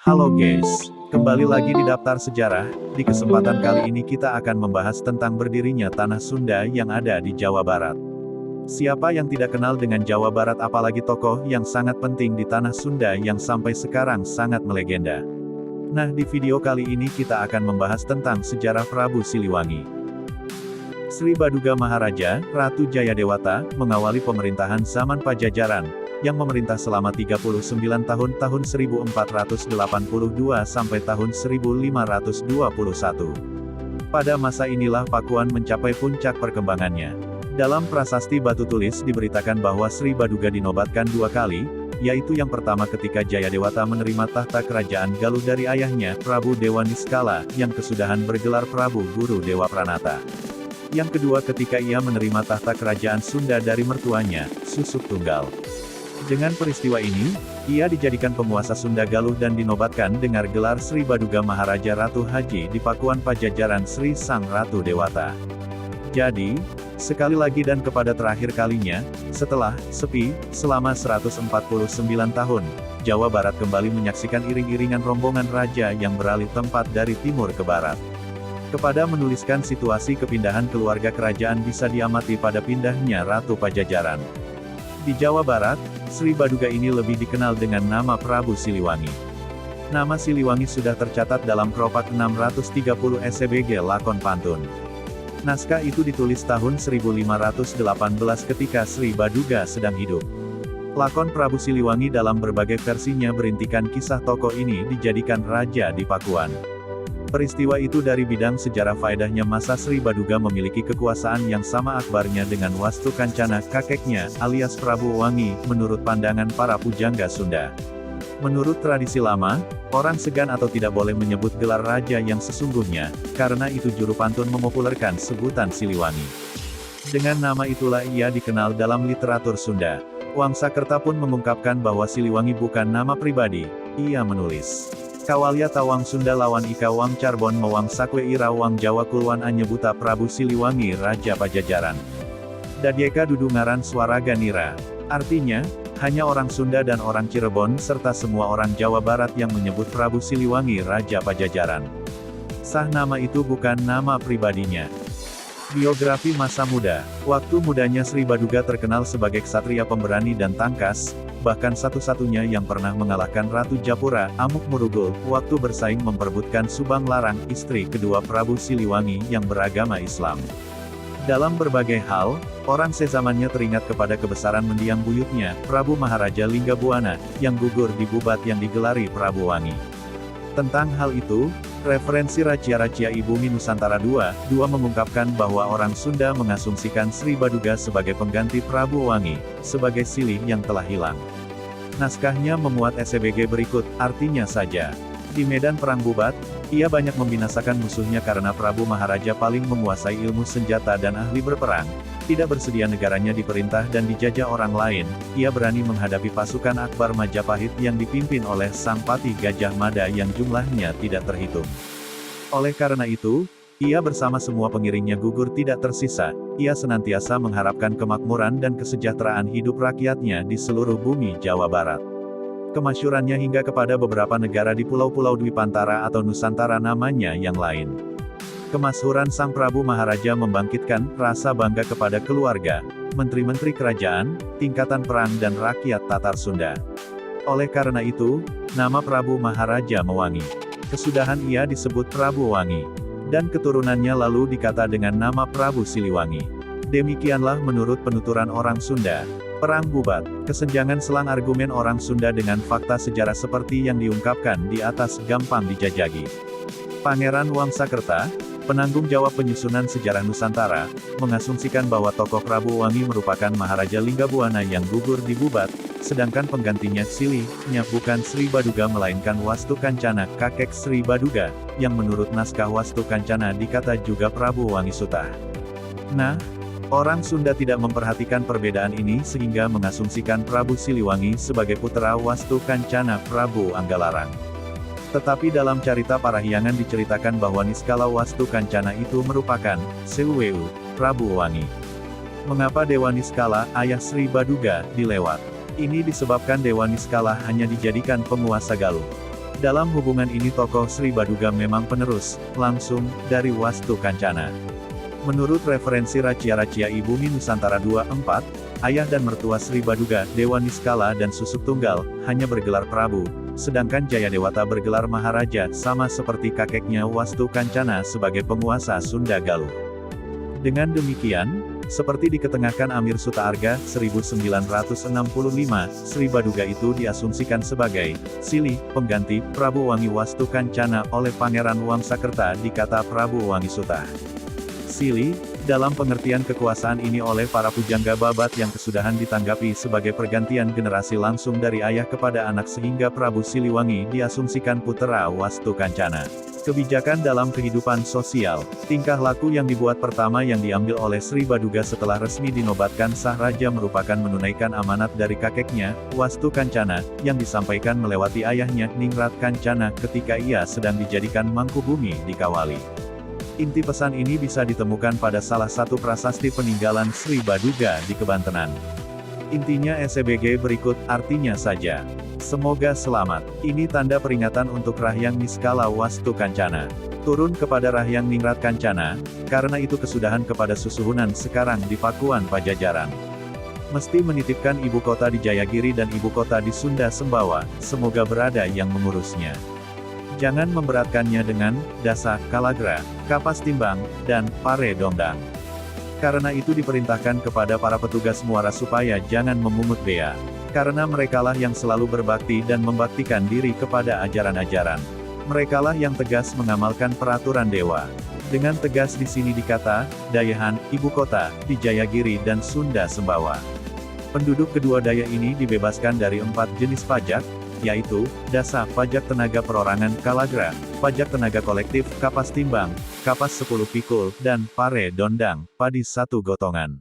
Halo guys, kembali lagi di Daftar Sejarah. Di kesempatan kali ini kita akan membahas tentang berdirinya Tanah Sunda yang ada di Jawa Barat. Siapa yang tidak kenal dengan Jawa Barat, apalagi tokoh yang sangat penting di Tanah Sunda yang sampai sekarang sangat melegenda. Nah, di video kali ini kita akan membahas tentang sejarah Prabu Siliwangi. Sri Baduga Maharaja, Ratu Jayadewata, mengawali pemerintahan zaman Pajajaran, yang memerintah selama 39 tahun 1482 sampai tahun 1521. Pada masa inilah Pakuan mencapai puncak perkembangannya. Dalam prasasti batu tulis diberitakan bahwa Sri Baduga dinobatkan 2 kali, yaitu yang pertama ketika Jayadewata menerima tahta kerajaan Galuh dari ayahnya, Prabu Dewa Niskala, yang kesudahan bergelar Prabu Guru Dewa Pranata. Yang kedua ketika ia menerima tahta kerajaan Sunda dari mertuanya, Susuk Tunggal. Dengan peristiwa ini, ia dijadikan penguasa Sunda Galuh dan dinobatkan dengan gelar Sri Baduga Maharaja Ratu Haji di Pakuan Pajajaran Sri Sang Ratu Dewata. Jadi, sekali lagi dan kepada terakhir kalinya, setelah sepi selama 149 tahun, Jawa Barat kembali menyaksikan iring-iringan rombongan raja yang beralih tempat dari timur ke barat. Kepada menuliskan situasi kepindahan keluarga kerajaan bisa diamati pada pindahnya Ratu Pajajaran. Di Jawa Barat, Sri Baduga ini lebih dikenal dengan nama Prabu Siliwangi. Nama Siliwangi sudah tercatat dalam Kropak 630 SCBG Lakon Pantun. Naskah itu ditulis tahun 1518 ketika Sri Baduga sedang hidup. Lakon Prabu Siliwangi dalam berbagai versinya berintikan kisah tokoh ini dijadikan raja di Pakuan. Peristiwa itu dari bidang sejarah faedahnya masa Sri Baduga memiliki kekuasaan yang sama akbarnya dengan Wastu Kancana kakeknya, alias Prabu Wangi, menurut pandangan para pujangga Sunda. Menurut tradisi lama, orang segan atau tidak boleh menyebut gelar raja yang sesungguhnya, karena itu juru pantun memopulerkan sebutan Siliwangi. Dengan nama itulah ia dikenal dalam literatur Sunda. Wangsakerta pun mengungkapkan bahwa Siliwangi bukan nama pribadi, ia menulis. Kawalya tawang Sunda lawan ika wang Carbon mewang sakwe ira wang Jawa kulwan anyebuta Prabu Siliwangi Raja Pajajaran. Dadyeka dudu ngaran swaraga nira. Artinya, hanya orang Sunda dan orang Cirebon serta semua orang Jawa Barat yang menyebut Prabu Siliwangi Raja Pajajaran. Sah nama itu bukan nama pribadinya. Biografi masa muda. Waktu mudanya Sri Baduga terkenal sebagai ksatria pemberani dan tangkas, bahkan satu-satunya yang pernah mengalahkan Ratu Japura, Amuk Marugul, waktu bersaing memperebutkan Subang Larang, istri kedua Prabu Siliwangi yang beragama Islam. Dalam berbagai hal, orang sezamannya teringat kepada kebesaran mendiang buyutnya, Prabu Maharaja Linggabuana, yang gugur di Bubat yang digelari Prabu Wangi. Tentang hal itu, referensi Racia-Racia Ibumi Nusantara II mengungkapkan bahwa orang Sunda mengasumsikan Sri Baduga sebagai pengganti Prabu Wangi, sebagai silih yang telah hilang. Naskahnya memuat SCBG berikut, artinya saja. Di medan perang Bubat, ia banyak membinasakan musuhnya karena Prabu Maharaja paling menguasai ilmu senjata dan ahli berperang, tidak bersedia negaranya diperintah dan dijajah orang lain, ia berani menghadapi pasukan Akbar Majapahit yang dipimpin oleh Sang Patih Gajah Mada yang jumlahnya tidak terhitung. Oleh karena itu, ia bersama semua pengiringnya gugur tidak tersisa, ia senantiasa mengharapkan kemakmuran dan kesejahteraan hidup rakyatnya di seluruh bumi Jawa Barat. Kemasyurannya hingga kepada beberapa negara di pulau-pulau Dwipantara atau Nusantara namanya yang lain. Kemasyhuran Sang Prabu Maharaja membangkitkan rasa bangga kepada keluarga, menteri-menteri kerajaan, tingkatan perang dan rakyat Tatar Sunda. Oleh karena itu, nama Prabu Maharaja mewangi. Kesudahan ia disebut Prabu Wangi. Dan keturunannya lalu dikata dengan nama Prabu Siliwangi. Demikianlah menurut penuturan orang Sunda. Perang Bubat, kesenjangan selang argumen orang Sunda dengan fakta sejarah seperti yang diungkapkan di atas gampang dijajagi. Pangeran Wangsakerta, penanggung jawab penyusunan sejarah Nusantara, mengasumsikan bahwa tokoh Prabu Wangi merupakan Maharaja Linggabuana yang gugur di Bubat, sedangkan penggantinya silihnya bukan Sri Baduga melainkan Wastu Kancana, kakek Sri Baduga, yang menurut naskah Wastu Kancana dikata juga Prabu Wangi Sutah. Nah, orang Sunda tidak memperhatikan perbedaan ini sehingga mengasumsikan Prabu Siliwangi sebagai putra Wastu Kancana Prabu Anggalarang. Tetapi dalam carita Parahyangan diceritakan bahwa Niskala Wastu Kancana itu merupakan Seweu, Prabu Wangi. Mengapa Dewa Niskala, ayah Sri Baduga, dilewat? Ini disebabkan Dewa Niskala hanya dijadikan penguasa Galuh. Dalam hubungan ini tokoh Sri Baduga memang penerus, langsung, dari Wastu Kancana. Menurut referensi Racia-Racia Ibumi Nusantara 24, ayah dan mertua Sri Baduga, Dewa Niskala dan Susuk Tunggal, hanya bergelar Prabu, sedangkan Jayadewata bergelar Maharaja, sama seperti kakeknya Wastu Kancana sebagai penguasa Sunda Galuh. Dengan demikian, seperti diketengahkan Amir Sutaarga, 1965, Sri Baduga itu diasumsikan sebagai silih pengganti Prabu Wangi Wastu Kancana oleh Pangeran Wangsakerta di kata Prabu Wangi Suta. Silih, dalam pengertian kekuasaan ini oleh para pujangga babat yang kesudahan ditanggapi sebagai pergantian generasi langsung dari ayah kepada anak sehingga Prabu Siliwangi diasumsikan putera Wastu Kancana. Kebijakan dalam kehidupan sosial, tingkah laku yang dibuat pertama yang diambil oleh Sri Baduga setelah resmi dinobatkan sah raja merupakan menunaikan amanat dari kakeknya, Wastu Kancana, yang disampaikan melewati ayahnya, Ningrat Kancana, ketika ia sedang dijadikan Mangkubumi di Kawali. Inti pesan ini bisa ditemukan pada salah satu prasasti peninggalan Sri Baduga di Kebantenan. Intinya SBG berikut, artinya saja. Semoga selamat. Ini tanda peringatan untuk Rahyang Niskala Wastu Kancana. Turun kepada Rahyang Ningrat Kancana, karena itu kesudahan kepada susuhunan sekarang di Pakuan Pajajaran. Mesti menitipkan ibu kota di Jayagiri dan ibu kota di Sunda Sembawa, semoga berada yang mengurusnya. Jangan memberatkannya dengan dasa, kalagra, kapas timbang, dan pare dongdang. Karena itu diperintahkan kepada para petugas muara supaya jangan memungut bea. Karena merekalah yang selalu berbakti dan membaktikan diri kepada ajaran-ajaran. Merekalah yang tegas mengamalkan peraturan dewa. Dengan tegas di sini dikata, dayahan, ibu kota, di Jayagiri dan Sunda Sembawa. Penduduk kedua daya ini dibebaskan dari 4 jenis pajak, yaitu, dasa, pajak tenaga perorangan, kalagra, pajak tenaga kolektif, kapas timbang, kapas 10 pikul, dan pare dondang, padi 1 gotongan.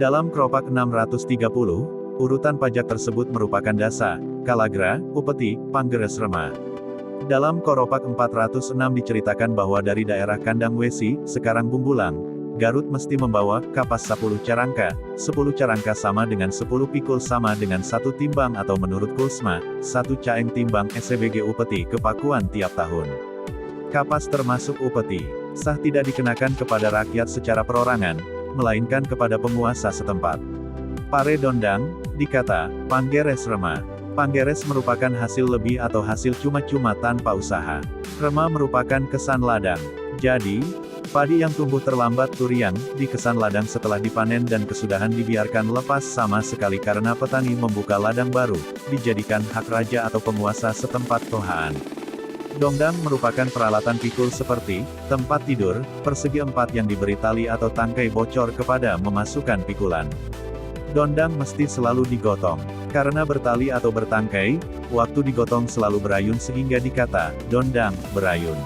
Dalam Kropak 630, urutan pajak tersebut merupakan dasa, kalagra, upeti, panggeres rema. Dalam Koropak 406 diceritakan bahwa dari daerah Kandang Wesi, sekarang Bumbulang, Garut mesti membawa kapas 10 carangka. 10 carangka sama dengan 10 pikul sama dengan 1 timbang atau menurut Kulsma, 1 caeng timbang SBG upeti ke Pakuan tiap tahun. Kapas termasuk upeti, sah tidak dikenakan kepada rakyat secara perorangan, melainkan kepada penguasa setempat. Pare dondang, dikata, panggeres rema. Panggeres merupakan hasil lebih atau hasil cuma-cuma tanpa usaha. Rema merupakan kesan ladang. Jadi, padi yang tumbuh terlambat turiang, di kesan ladang setelah dipanen dan kesudahan dibiarkan lepas sama sekali karena petani membuka ladang baru, dijadikan hak raja atau penguasa setempat tohaan. Dongdang merupakan peralatan pikul seperti, tempat tidur, persegi 4 yang diberi tali atau tangkai bocor kepada memasukkan pikulan. Dondang mesti selalu digotong. Karena bertali atau bertangkai, waktu digotong selalu berayun sehingga dikata, dondang, berayun.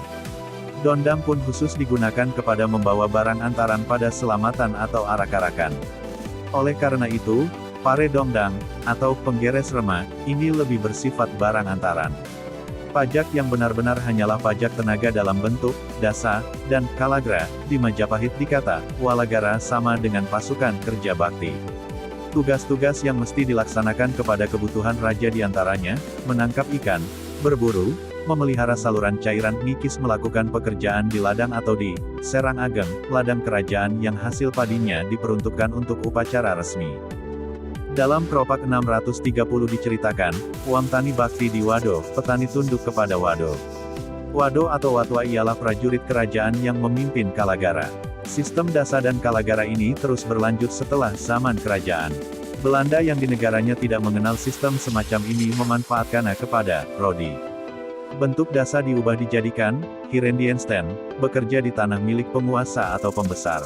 Dondang pun khusus digunakan kepada membawa barang antaran pada selamatan atau arak-arakan. Oleh karena itu, pare dongdang, atau penggeres rema, ini lebih bersifat barang antaran. Pajak yang benar-benar hanyalah pajak tenaga dalam bentuk, dasa, dan kalagra, di Majapahit dikata, walagara sama dengan pasukan kerja bakti. Tugas-tugas yang mesti dilaksanakan kepada kebutuhan raja diantaranya, menangkap ikan, berburu, memelihara saluran cairan, ngikis melakukan pekerjaan di ladang atau di serang ageng, ladang kerajaan yang hasil padinya diperuntukkan untuk upacara resmi. Dalam Kropak 630 diceritakan, Wamtani Bakti di Wado, petani tunduk kepada Wado. Wado atau Watwa ialah prajurit kerajaan yang memimpin Kalagara. Sistem dasa dan Kalagara ini terus berlanjut setelah zaman kerajaan Belanda yang di negaranya tidak mengenal sistem semacam ini memanfaatkannya kepada Rodi. Bentuk dasa diubah dijadikan Hirendiensten, bekerja di tanah milik penguasa atau pembesar.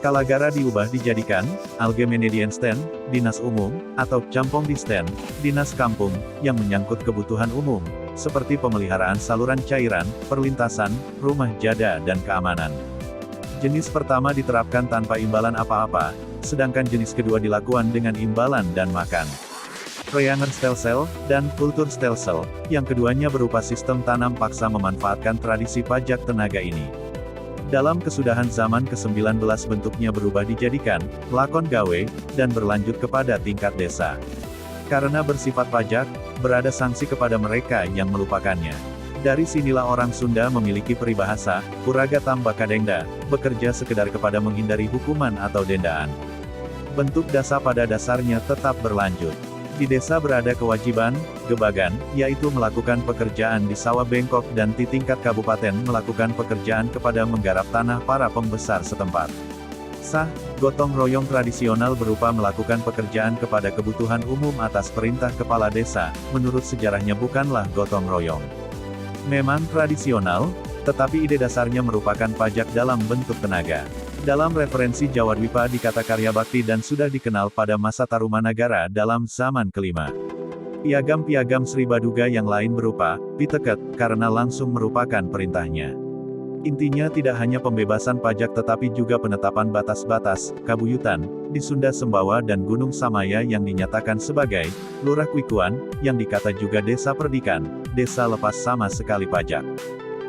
Kalagara diubah dijadikan Algemenediensten, dinas umum, atau Campongdisten, dinas kampung, yang menyangkut kebutuhan umum, seperti pemeliharaan saluran cairan, perlintasan, rumah jada dan keamanan. Jenis pertama diterapkan tanpa imbalan apa-apa, sedangkan jenis kedua dilakukan dengan imbalan dan makan. Reanger-stelsel, dan kultur-stelsel, yang keduanya berupa sistem tanam paksa memanfaatkan tradisi pajak tenaga ini. Dalam kesudahan zaman ke-19 bentuknya berubah dijadikan lakon gawe, dan berlanjut kepada tingkat desa. Karena bersifat pajak, berada sanksi kepada mereka yang melupakannya. Dari sinilah orang Sunda memiliki peribahasa, Puraga Tamba Kadengda, bekerja sekedar kepada menghindari hukuman atau dendaan. Bentuk dasa pada dasarnya tetap berlanjut. Di desa berada kewajiban, gebagan, yaitu melakukan pekerjaan di sawah bengkok dan di tingkat kabupaten melakukan pekerjaan kepada menggarap tanah para pembesar setempat. Sah, gotong royong tradisional berupa melakukan pekerjaan kepada kebutuhan umum atas perintah kepala desa, menurut sejarahnya bukanlah gotong royong. Memang tradisional, tetapi ide dasarnya merupakan pajak dalam bentuk tenaga. Dalam referensi Jawadwipa di kata karya bakti dan sudah dikenal pada masa Tarumanagara dalam zaman kelima. Piagam-piagam Sri Baduga yang lain berupa, piteket, karena langsung merupakan perintahnya. Intinya tidak hanya pembebasan pajak tetapi juga penetapan batas-batas, kabuyutan, di Sunda Sembawa dan Gunung Samaya yang dinyatakan sebagai, Lurah Kuikuan, yang dikata juga desa perdikan, desa lepas sama sekali pajak.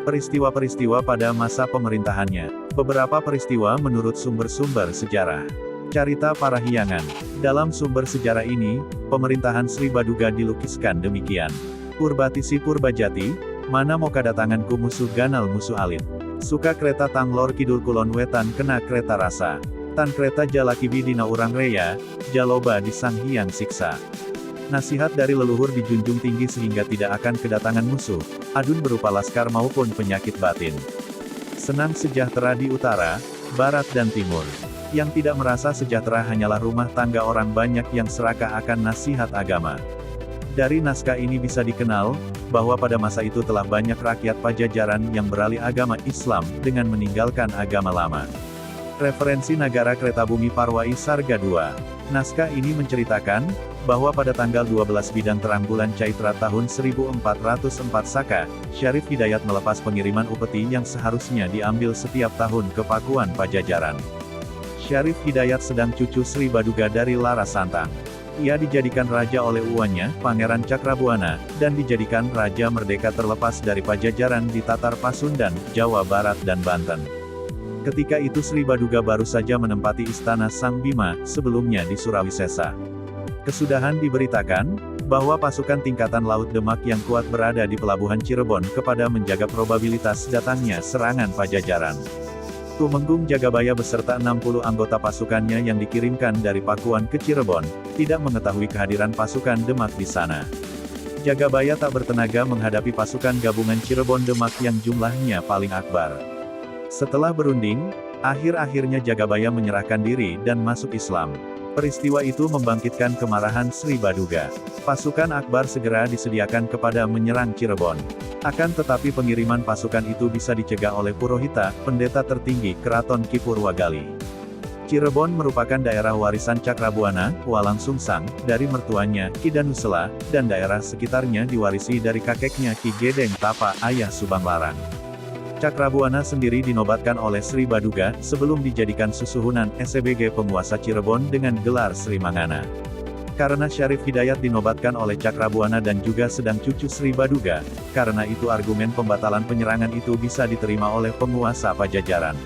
Peristiwa-peristiwa pada masa pemerintahannya. Beberapa peristiwa menurut sumber-sumber sejarah. Carita Parahyangan. Dalam sumber sejarah ini, pemerintahan Sri Baduga dilukiskan demikian. Purbatisi Purbajati, mana mau kadatanganku musuh ganal musuh alit. Suka kereta tanglor kidul kulon wetan kena kereta rasa. Tan kereta jalakibi dina urang reya, jaloba di sang hyang siksa. Nasihat dari leluhur dijunjung tinggi sehingga tidak akan kedatangan musuh, adun berupa laskar maupun penyakit batin. Senang sejahtera di utara, barat dan timur. Yang tidak merasa sejahtera hanyalah rumah tangga orang banyak yang serakah akan nasihat agama. Dari naskah ini bisa dikenal, bahwa pada masa itu telah banyak rakyat Pajajaran yang beralih agama Islam, dengan meninggalkan agama lama. Referensi Nagara Kertabumi Parwai Sarga II. Naskah ini menceritakan, bahwa pada tanggal 12 bidang terang bulan Caitra tahun 1404 Saka, Syarif Hidayat melepas pengiriman upeti yang seharusnya diambil setiap tahun ke Pakuan Pajajaran. Syarif Hidayat sedang cucu Sri Baduga dari Larasantang. Ia dijadikan raja oleh uannya, Pangeran Cakrabuana, dan dijadikan raja merdeka terlepas dari Pajajaran di Tatar Pasundan, Jawa Barat dan Banten. Ketika itu Sri Baduga baru saja menempati istana Sang Bima, sebelumnya di Surawisesa. Kesudahan diberitakan, bahwa pasukan tingkatan Laut Demak yang kuat berada di pelabuhan Cirebon kepada menjaga probabilitas datangnya serangan Pajajaran. Tumenggung Jagabaya beserta 60 anggota pasukannya yang dikirimkan dari Pakuan ke Cirebon, tidak mengetahui kehadiran pasukan Demak di sana. Jagabaya tak bertenaga menghadapi pasukan gabungan Cirebon Demak yang jumlahnya paling akbar. Setelah berunding, akhir-akhirnya Jagabaya menyerahkan diri dan masuk Islam. Peristiwa itu membangkitkan kemarahan Sri Baduga. Pasukan Akbar segera disediakan kepada menyerang Cirebon. Akan tetapi pengiriman pasukan itu bisa dicegah oleh Purohita, pendeta tertinggi Keraton Ki Purwagali. Cirebon merupakan daerah warisan Cakrabuana, Walang Sungsang, dari mertuanya, Ki Danusela, dan daerah sekitarnya diwarisi dari kakeknya Ki Gedeng Tapa, ayah Subang Larang. Cakrabuana sendiri dinobatkan oleh Sri Baduga, sebelum dijadikan susuhunan SBG penguasa Cirebon dengan gelar Sri Mangana. Karena Syarif Hidayat dinobatkan oleh Cakrabuana dan juga sedang cucu Sri Baduga, karena itu argumen pembatalan penyerangan itu bisa diterima oleh penguasa Pajajaran.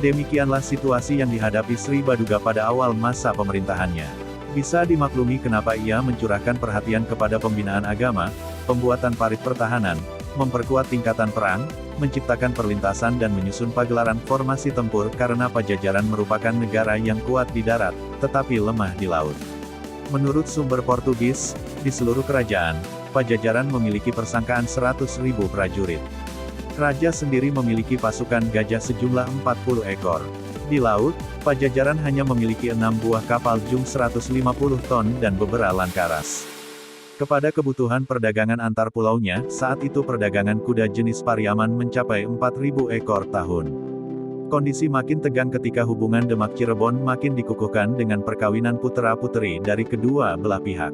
Demikianlah situasi yang dihadapi Sri Baduga pada awal masa pemerintahannya. Bisa dimaklumi kenapa ia mencurahkan perhatian kepada pembinaan agama, pembuatan parit pertahanan, memperkuat tingkatan perang, menciptakan perlintasan dan menyusun pagelaran formasi tempur karena Pajajaran merupakan negara yang kuat di darat, tetapi lemah di laut. Menurut sumber Portugis, di seluruh kerajaan, Pajajaran memiliki persangkaan 100.000 prajurit. Raja sendiri memiliki pasukan gajah sejumlah 40 ekor. Di laut, Pajajaran hanya memiliki 6 buah kapal jum 150 ton dan beberapa lankaras. Kepada kebutuhan perdagangan antar pulaunya, saat itu perdagangan kuda jenis Pariaman mencapai 4.000 ekor tahun. Kondisi makin tegang ketika hubungan Demak Cirebon makin dikukuhkan dengan perkawinan putra-puteri dari kedua belah pihak.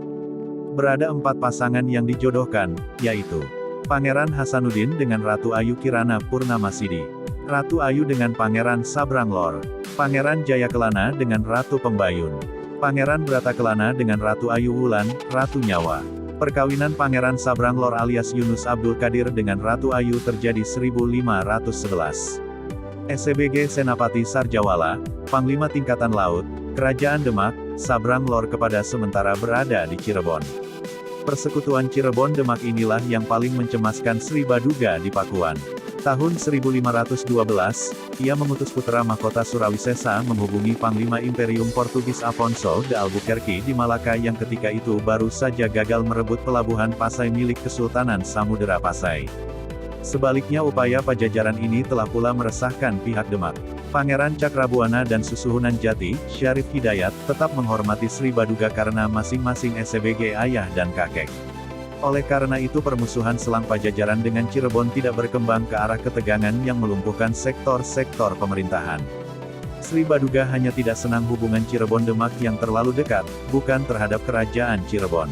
Berada 4 pasangan yang dijodohkan, yaitu Pangeran Hasanuddin dengan Ratu Ayu Kirana Purnamasidi, Ratu Ayu dengan Pangeran Sabranglor, Pangeran Jayakelana dengan Ratu Pembayun, Pangeran Bratakelana dengan Ratu Ayu Wulan, Ratu Nyawa. Perkawinan Pangeran Sabranglor alias Yunus Abdul Qadir dengan Ratu Ayu terjadi 1511. SBG Senapati Sarjawala, Panglima Tingkatan Laut, Kerajaan Demak, Sabranglor kepada sementara berada di Cirebon. Persekutuan Cirebon Demak inilah yang paling mencemaskan Sri Baduga di Pakuan. Tahun 1512, ia mengutus putra mahkota Surawisesa menghubungi Panglima Imperium Portugis Afonso de Albuquerque di Malaka yang ketika itu baru saja gagal merebut pelabuhan Pasai milik Kesultanan Samudera Pasai. Sebaliknya upaya Pajajaran ini telah pula meresahkan pihak Demak. Pangeran Cakrabuana dan Susuhunan Jati, Syarif Hidayat, tetap menghormati Sri Baduga karena masing-masing sebagai ayah dan kakek. Oleh karena itu permusuhan selang Pajajaran dengan Cirebon tidak berkembang ke arah ketegangan yang melumpuhkan sektor-sektor pemerintahan. Sri Baduga hanya tidak senang hubungan Cirebon-Demak yang terlalu dekat, bukan terhadap kerajaan Cirebon.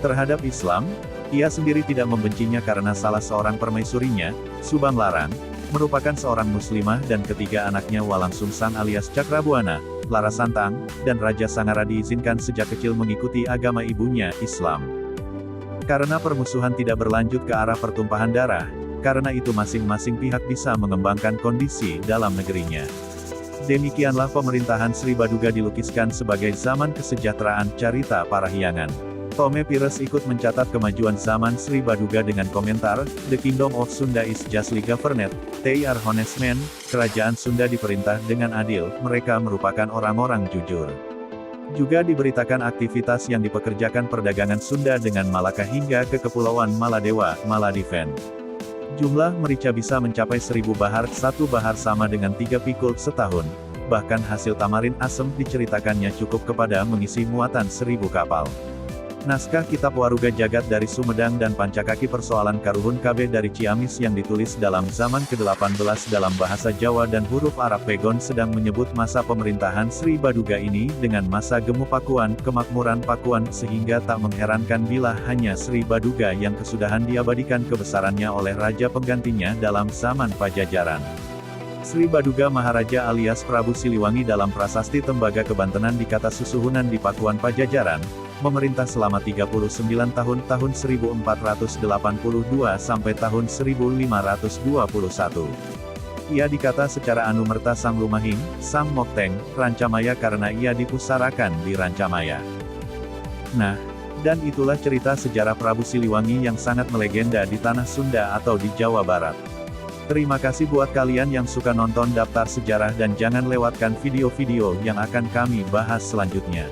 Terhadap Islam, ia sendiri tidak membencinya karena salah seorang permaisurinya, Subang Larang, merupakan seorang muslimah dan ketiga anaknya Walang Sungsang alias Cakrabuana, Larasantang, dan Raja Sangara diizinkan sejak kecil mengikuti agama ibunya, Islam. Karena permusuhan tidak berlanjut ke arah pertumpahan darah, karena itu masing-masing pihak bisa mengembangkan kondisi dalam negerinya. Demikianlah pemerintahan Sri Baduga dilukiskan sebagai zaman kesejahteraan Carita Parahyangan. Tome Pires ikut mencatat kemajuan zaman Sri Baduga dengan komentar, "The Kingdom of Sunda is justly governed, they are honest men, kerajaan Sunda diperintah dengan adil, mereka merupakan orang-orang jujur." Juga diberitakan aktivitas yang dipekerjakan perdagangan Sunda dengan Malaka hingga ke Kepulauan Maladewa, Maladiven. Jumlah merica bisa mencapai 1000 bahar, 1 bahar sama dengan 3 pikul setahun. Bahkan hasil tamarin asem diceritakannya cukup kepada mengisi muatan 1000 kapal. Naskah Kitab Waruga Jagat dari Sumedang dan Pancakaki Persoalan Karuhun KB dari Ciamis yang ditulis dalam zaman ke-18 dalam bahasa Jawa dan huruf Arab Pegon sedang menyebut masa pemerintahan Sri Baduga ini dengan masa gemuk Pakuan, kemakmuran Pakuan sehingga tak mengherankan bila hanya Sri Baduga yang kesudahan diabadikan kebesarannya oleh raja penggantinya dalam zaman Pajajaran. Sri Baduga Maharaja alias Prabu Siliwangi dalam Prasasti Tembaga Kebantenan dikata Susuhunan di Pakuan Pajajaran, memerintah selama 39 tahun tahun 1482 sampai tahun 1521. Ia dikata secara anumerta Sang Lumahing, Sang Mokteng, Rancamaya karena ia dipusarakan di Rancamaya. Nah, dan itulah cerita sejarah Prabu Siliwangi yang sangat melegenda di tanah Sunda atau di Jawa Barat. Terima kasih buat kalian yang suka nonton Daftar Sejarah dan jangan lewatkan video-video yang akan kami bahas selanjutnya.